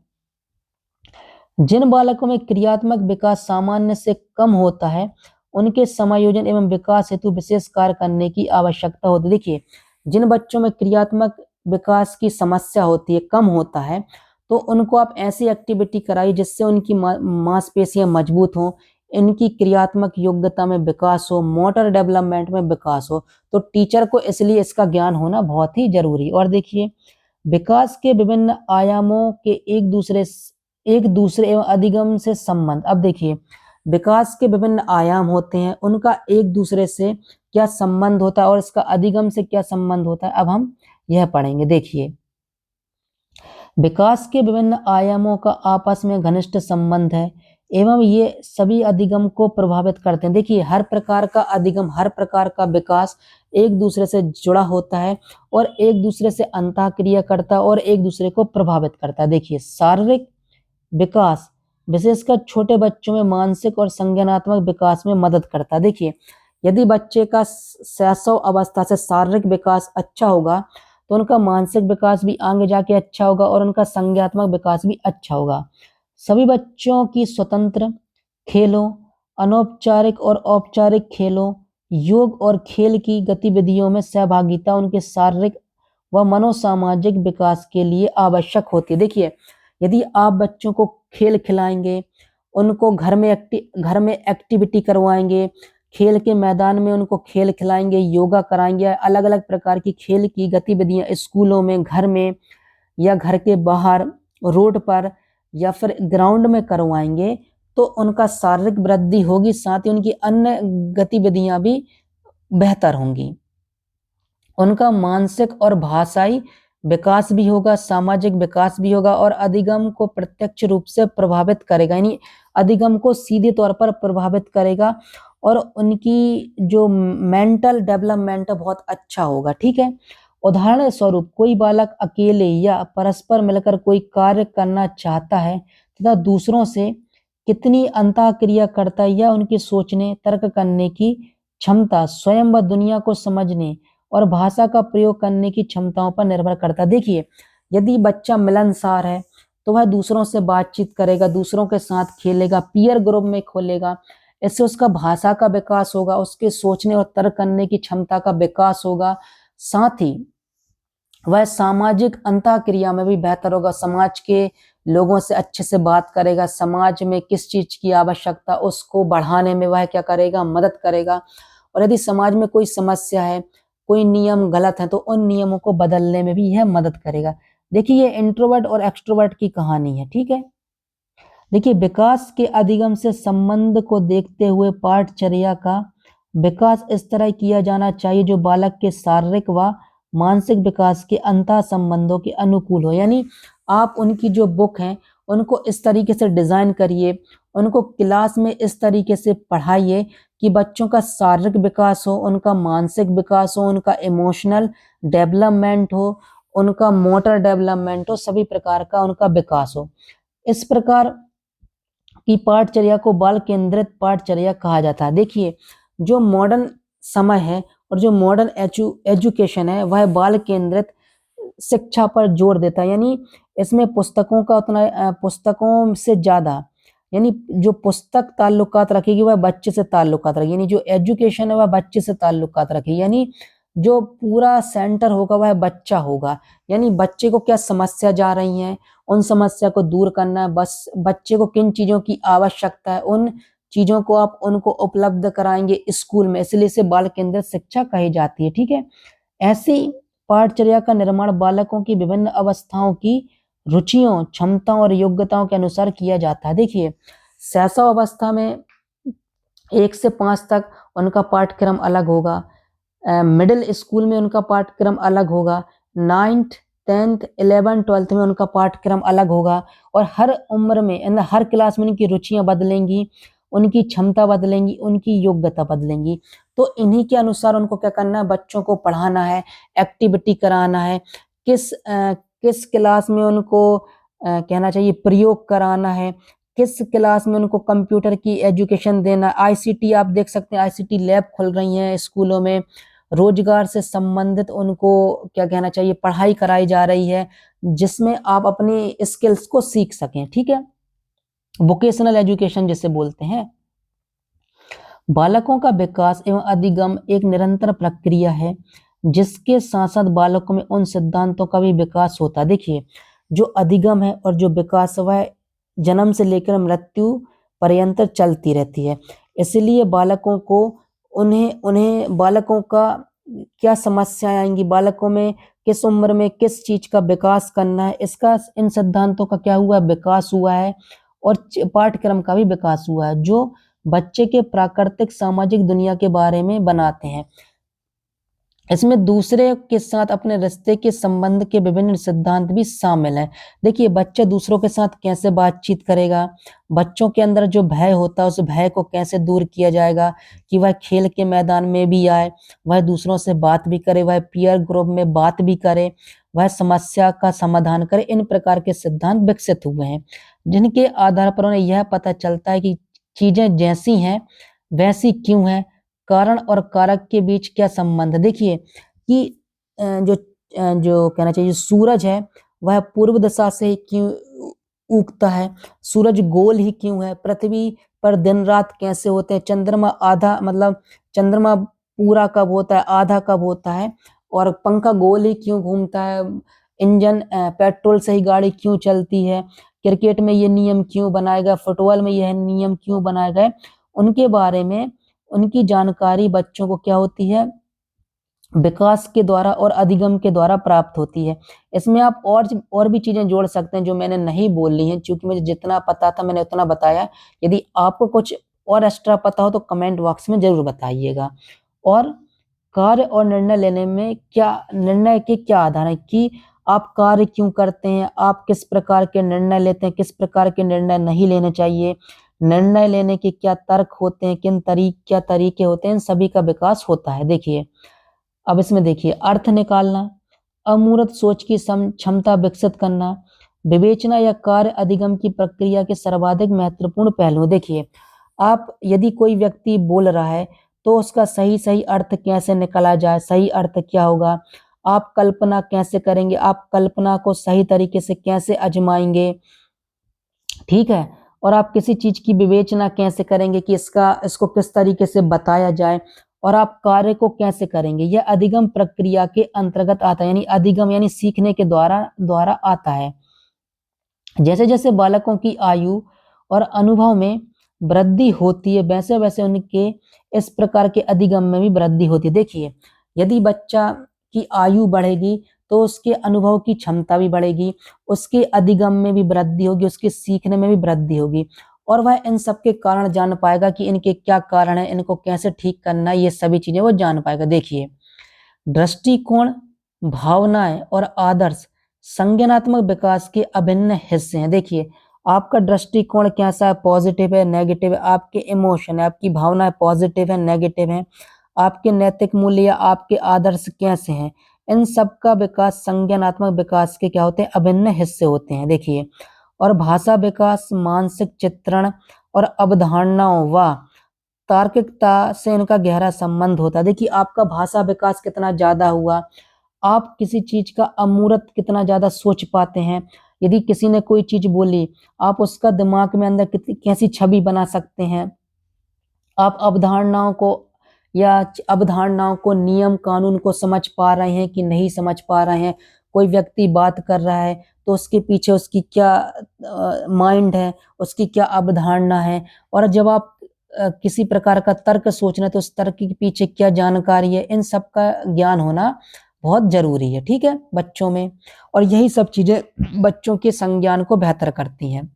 जिन बालकों में क्रियात्मक विकास सामान्य से कम होता है उनके समायोजन एवं विकास हेतु विशेष कार्य करने की आवश्यकता होती है। देखिए, जिन बच्चों में क्रियात्मक विकास की समस्या होती है, कम होता है, तो उनको आप ऐसी एक्टिविटी कराइए जिससे उनकी मांसपेशियां मजबूत हों, इनकी क्रियात्मक योग्यता में विकास हो, मोटर डेवलपमेंट में विकास हो। तो टीचर को इसलिए इसका ज्ञान होना बहुत ही जरूरी। और देखिए, विकास के विभिन्न आयामों के एक दूसरे एवं अधिगम से संबंध। अब देखिए, विकास के विभिन्न आयाम होते हैं, उनका एक दूसरे से क्या संबंध होता है और इसका अधिगम से क्या संबंध होता है, अब हम यह पढ़ेंगे। देखिए, विकास के विभिन्न आयामों का आपस में घनिष्ठ संबंध है एवं ये सभी अधिगम को प्रभावित करते हैं। देखिए, हर प्रकार का अधिगम, हर प्रकार का विकास एक दूसरे से जुड़ा होता है और एक दूसरे से अंतःक्रिया करता है और एक दूसरे को प्रभावित करता है। देखिए, शारीरिक विकास विशेषकर छोटे बच्चों में मानसिक और संज्ञानात्मक विकास में मदद करता है। देखिए, यदि बच्चे का शैशव अवस्था से शारीरिक विकास अच्छा होगा तो उनका मानसिक विकास भी आगे जाके अच्छा होगा और उनका संज्ञानात्मक विकास भी अच्छा होगा। सभी बच्चों की स्वतंत्र खेलों, अनौपचारिक और औपचारिक खेलों, योग और खेल की गतिविधियों में सहभागिता उनके शारीरिक व मनोसामाजिक विकास के लिए आवश्यक होती है। देखिए, यदि आप बच्चों को खेल खिलाएंगे उनको घर में एक्टिविटी करवाएंगे, खेल के मैदान में उनको खेल खिलाएंगे, योगा कराएंगे, अलग अलग प्रकार की खेल की गतिविधियां स्कूलों में, घर में या घर के बाहर, रोड पर या फिर ग्राउंड में करवाएंगे, तो उनका शारीरिक वृद्धि होगी, साथ ही उनकी अन्य गतिविधियां भी बेहतर होंगी। उनका मानसिक और भाषाई विकास भी होगा, सामाजिक विकास भी होगा और अधिगम को प्रत्यक्ष रूप से प्रभावित करेगा, यानी अधिगम को सीधे तौर पर प्रभावित करेगा और उनकी जो मेंटल डेवलपमेंट बहुत अच्छा होगा। ठीक है, उदाहरण स्वरूप कोई बालक अकेले या परस्पर मिलकर कोई कार्य करना चाहता है तथा दूसरों से कितनी अंतःक्रिया करता है या उनकी सोचने, तर्क करने की क्षमता, स्वयं व दुनिया को समझने और भाषा का प्रयोग करने की क्षमताओं पर निर्भर करता है। देखिए, यदि बच्चा मिलनसार है तो वह दूसरों से बातचीत करेगा, दूसरों के साथ खेलेगा, पीयर ग्रुप में खोलेगा, इससे उसका भाषा का विकास होगा, उसके सोचने और तर्क करने की क्षमता का विकास होगा, साथ ही वह सामाजिक अंतःक्रिया में भी बेहतर होगा, समाज के लोगों से अच्छे से बात करेगा, समाज में किस चीज की आवश्यकता उसको बढ़ाने में वह क्या करेगा, मदद करेगा। और यदि समाज में कोई समस्या है, कोई नियम गलत है, तो उन नियमों को बदलने में भी यह मदद करेगा। देखिए, ये इंट्रोवर्ट और एक्सट्रोवर्ट की कहानी है। ठीक है, देखिए, विकास के अधिगम से संबंध को देखते हुए पाठचर्या का विकास इस तरह किया जाना चाहिए जो बालक के शारीरिक व मानसिक विकास के अंतः संबंधों के अनुकूल हो। यानी आप उनकी जो बुक है उनको इस तरीके से डिजाइन करिए, उनको क्लास में इस तरीके से पढ़ाइए कि बच्चों का शारीरिक विकास हो, उनका मानसिक विकास हो, उनका इमोशनल डेवलपमेंट हो, उनका मोटर डेवलपमेंट हो, सभी प्रकार का उनका विकास हो। इस प्रकार की पाठचर्या को बाल केंद्रित पाठचर्या कहा जाता है। देखिए, जो मॉडर्न समय है और जो मॉडर्न एजुकेशन है वह बाल केंद्रित शिक्षा पर जोर देता है, यानी इसमें पुस्तकों का उतना पुस्तकों से ज्यादा, यानी जो पुस्तक ताल्लुकात रखेगी वह बच्चे से ताल्लुकात रखेगी, यानी जो एजुकेशन है वह बच्चे से ताल्लुकात रखेगी, यानी जो पूरा सेंटर होगा वह बच्चा होगा। यानी बच्चे को क्या समस्या जा रही है, उन समस्या को दूर करना है, बस बच्चे को किन चीजों की आवश्यकता है उन चीजों को आप उनको उपलब्ध कराएंगे स्कूल में, इसलिए इसे बाल केंद्रित शिक्षा कही जाती है। ठीक है, ऐसी पाठचर्या का निर्माण बालकों की विभिन्न अवस्थाओं की रुचियों, क्षमताओं और योग्यताओं के अनुसार किया जाता है। देखिए, शैशव अवस्था में 1 से 5 तक उनका पाठ्यक्रम अलग होगा, मिडिल स्कूल में उनका पाठ्यक्रम अलग होगा, 9th 10th 11th 12th में उनका पाठ्यक्रम अलग होगा और हर उम्र में हर क्लास में उनकी रुचियां बदलेंगी, उनकी क्षमता बदलेंगी, उनकी योग्यता बदलेंगी। तो इन्हीं के अनुसार उनको क्या करना है, बच्चों को पढ़ाना है, एक्टिविटी कराना है, किस क्लास में उनको कहना चाहिए प्रयोग कराना है, किस क्लास में उनको कंप्यूटर की एजुकेशन देना। आईसीटी आप देख सकते हैं, आईसीटी लैब खुल रही हैं स्कूलों में, रोजगार से संबंधित उनको क्या कहना चाहिए पढ़ाई कराई जा रही है, जिसमें आप अपनी स्किल्स को सीख सकें। ठीक है, वोकेशनल एजुकेशन जिसे बोलते हैं। बालकों का विकास एवं अधिगम एक निरंतर प्रक्रिया है जिसके साथ साथ बालकों में उन सिद्धांतों का भी विकास होता है। देखिए, जो अधिगम है और जो विकास वह जन्म से लेकर मृत्यु पर्यंत चलती रहती है, इसलिए बालकों को उन्हें उन्हें बालकों का क्या समस्याएं आएंगी, बालकों में किस उम्र में किस चीज का विकास करना है, इसका इन सिद्धांतों का क्या हुआ, विकास हुआ है और पाठ्यक्रम का भी विकास हुआ है जो बच्चे के प्राकृतिक सामाजिक दुनिया के बारे में बनाते हैं। इसमें दूसरे के साथ अपने रिश्ते के संबंध के विभिन्न सिद्धांत भी शामिल हैं। देखिए, बच्चा दूसरों के साथ कैसे बातचीत करेगा, बच्चों के अंदर जो भय होता है उस भय को कैसे दूर किया जाएगा कि वह खेल के मैदान में भी आए, वह दूसरों से बात भी करे, वह पीयर ग्रुप में बात भी करे, वह समस्या का समाधान करे। इन प्रकार के सिद्धांत विकसित हुए हैं जिनके आधार पर उन्हें यह पता चलता है कि चीजें जैसी हैं वैसी क्यों हैं, कारण और कारक के बीच क्या संबंध है। देखिए कि जो कहना चाहिए सूरज है वह पूर्व दिशा से क्यों उगता है, सूरज गोल ही क्यों है, पृथ्वी पर दिन रात कैसे होते हैं, चंद्रमा आधा मतलब चंद्रमा पूरा कब होता है, आधा कब होता है, और पंखा गोल ही क्यों घूमता है, इंजन पेट्रोल से ही गाड़ी क्यों चलती है, क्रिकेट में ये नियम क्यों बनाए गए, फुटबॉल में यह नियम क्यों बनाए गए, उनके बारे में उनकी जानकारी बच्चों को क्या होती है, विकास के द्वारा और अधिगम के द्वारा प्राप्त होती है। इसमें आप और भी चीजें जोड़ सकते हैं जो मैंने नहीं बोली हैं, क्योंकि मुझे जितना पता था मैंने उतना बताया। यदि आपको कुछ और एक्स्ट्रा पता हो तो कमेंट बॉक्स में जरूर बताइएगा। और कार्य और निर्णय लेने में निर्णय के क्या आधार है कि आप कार्य क्यों करते हैं, आप किस प्रकार के निर्णय लेते हैं, किस प्रकार के निर्णय नहीं लेने चाहिए, निर्णय लेने के क्या तर्क होते हैं, क्या तरीके होते हैं, इन सभी का विकास होता है। देखिए, अब इसमें देखिए, अर्थ निकालना, अमूर्त सोच की क्षमता विकसित करना, विवेचना या कार्य अधिगम की प्रक्रिया के सर्वाधिक महत्वपूर्ण पहलू। देखिए, आप यदि कोई व्यक्ति बोल रहा है तो उसका सही अर्थ कैसे निकाला जाए, सही अर्थ क्या होगा, आप कल्पना कैसे करेंगे, आप कल्पना को सही तरीके से कैसे आजमाएंगे, ठीक है। और आप किसी चीज की विवेचना कैसे करेंगे कि इसको किस तरीके से बताया जाए, और आप कार्य को कैसे करेंगे, यह अधिगम प्रक्रिया के अंतर्गत आता है। यानी अधिगम यानी सीखने के द्वारा आता है। जैसे जैसे बालकों की आयु और अनुभव में वृद्धि होती है, वैसे वैसे उनके इस प्रकार के अधिगम में भी वृद्धि होती है। देखिए, यदि बच्चा की आयु बढ़ेगी तो उसके अनुभव की क्षमता भी बढ़ेगी, उसके अधिगम में भी वृद्धि होगी, उसके सीखने में भी वृद्धि होगी, और वह इन सब के कारण जान पाएगा कि इनके क्या कारण है, इनको कैसे ठीक करना है, ये सभी चीजें वो जान पाएगा। देखिए, दृष्टिकोण, भावनाएं और आदर्श संज्ञानात्मक विकास के अभिन्न हिस्से हैं। देखिए, आपका दृष्टिकोण कैसा है, पॉजिटिव है, नेगेटिव है, आपके इमोशन है, आपकी भावनाएं पॉजिटिव है, नेगेटिव है, आपके नैतिक मूल्य या आपके आदर्श कैसे हैं, इन सब का विकास संज्ञानात्मक विकास के क्या होते हैं, अभिन्न हिस्से होते हैं। देखिए, और भाषा विकास, मानसिक चित्रण और अवधारणाओं व तार्किकता से इनका गहरा संबंध होता है। देखिए, आपका भाषा विकास कितना ज्यादा हुआ, आप किसी चीज का अमूर्त कितना ज्यादा सोच पाते हैं। यदि किसी ने कोई चीज बोली, आप उसका दिमाग में अंदर कितनी कैसी छवि बना सकते हैं। आप अवधारणाओं को, नियम कानून को समझ पा रहे हैं कि नहीं समझ पा रहे हैं। कोई व्यक्ति बात कर रहा है तो उसके पीछे उसकी क्या माइंड है, उसकी क्या अवधारणा है, और जब आप किसी प्रकार का तर्क सोचना है तो उस तर्क के पीछे क्या जानकारी है, इन सब का ज्ञान होना बहुत जरूरी है, ठीक है, बच्चों में। और यही सब चीजें बच्चों के संज्ञान को बेहतर करती हैं।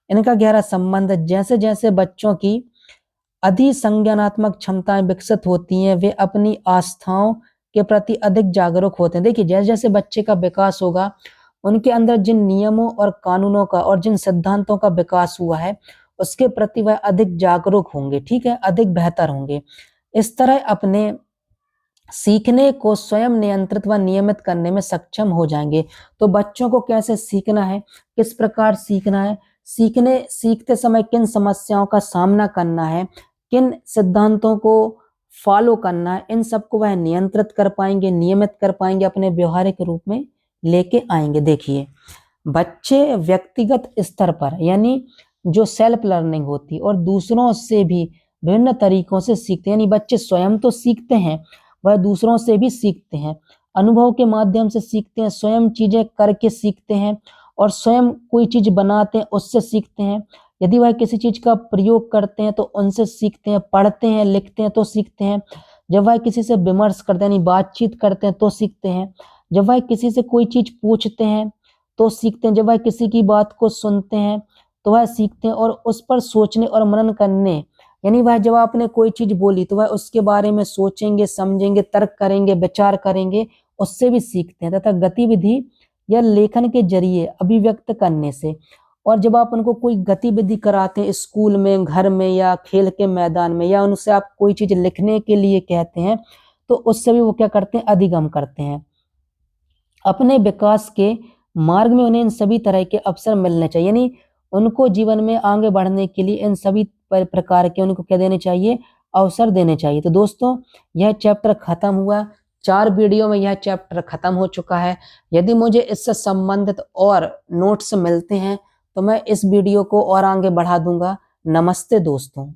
इनका गहरा संबंध, जैसे जैसे बच्चों की अधिसंज्ञानात्मक क्षमताएं विकसित होती हैं, वे अपनी आस्थाओं के प्रति अधिक जागरूक होते हैं। देखिए, जैसे जैसे बच्चे का विकास होगा, उनके अंदर जिन नियमों और कानूनों का और जिन सिद्धांतों का विकास हुआ है, उसके प्रति वह अधिक जागरूक होंगे, ठीक है, अधिक बेहतर होंगे। इस तरह अपने सीखने को स्वयं नियंत्रित व नियमित करने में सक्षम हो जाएंगे। तो बच्चों को कैसे सीखना है, किस प्रकार सीखना है, सीखते समय किन समस्याओं का सामना करना है, किन सिद्धांतों को फॉलो करना है, इन सबको वह नियंत्रित कर पाएंगे, नियमित कर पाएंगे, अपने व्यवहारिक रूप में लेके आएंगे। देखिए, बच्चे व्यक्तिगत स्तर पर यानी जो सेल्फ लर्निंग होती है और दूसरों से भी विभिन्न तरीकों से सीखते हैं। यानी बच्चे स्वयं तो सीखते हैं, वह दूसरों से भी सीखते हैं, अनुभव के माध्यम से सीखते हैं, स्वयं चीजें करके सीखते हैं, और स्वयं कोई चीज बनाते हैं उससे सीखते हैं। यदि वह किसी चीज का प्रयोग करते हैं तो उनसे सीखते हैं, पढ़ते हैं, लिखते हैं तो सीखते हैं। जब वह किसी से विमर्श करते हैं यानी बातचीत करते हैं तो सीखते हैं। जब वह किसी से कोई चीज पूछते हैं तो सीखते हैं। जब वह किसी की बात को सुनते हैं तो वह सीखते हैं, और उस पर सोचने और मनन करने, यानी वह जब आपने कोई चीज बोली तो वह उसके बारे में सोचेंगे, समझेंगे, तर्क करेंगे, विचार करेंगे, उससे भी सीखते हैं। तथा गतिविधि या लेखन के जरिए अभिव्यक्त करने से, और जब आप उनको कोई गतिविधि कराते हैं स्कूल में, घर में या खेल के मैदान में, या उनसे आप कोई चीज लिखने के लिए कहते हैं, तो उससे भी वो क्या करते हैं, अधिगम करते हैं। अपने विकास के मार्ग में उन्हें इन सभी तरह के अवसर मिलने चाहिए, यानी उनको जीवन में आगे बढ़ने के लिए इन सभी प्रकार के उनको क्या देने चाहिए, अवसर देने चाहिए। तो दोस्तों, यह चैप्टर खत्म हुआ, 4 वीडियो में यह चैप्टर खत्म हो चुका है। यदि मुझे इससे संबंधित और नोट्स मिलते हैं तो मैं इस वीडियो को और आगे बढ़ा दूंगा। नमस्ते दोस्तों।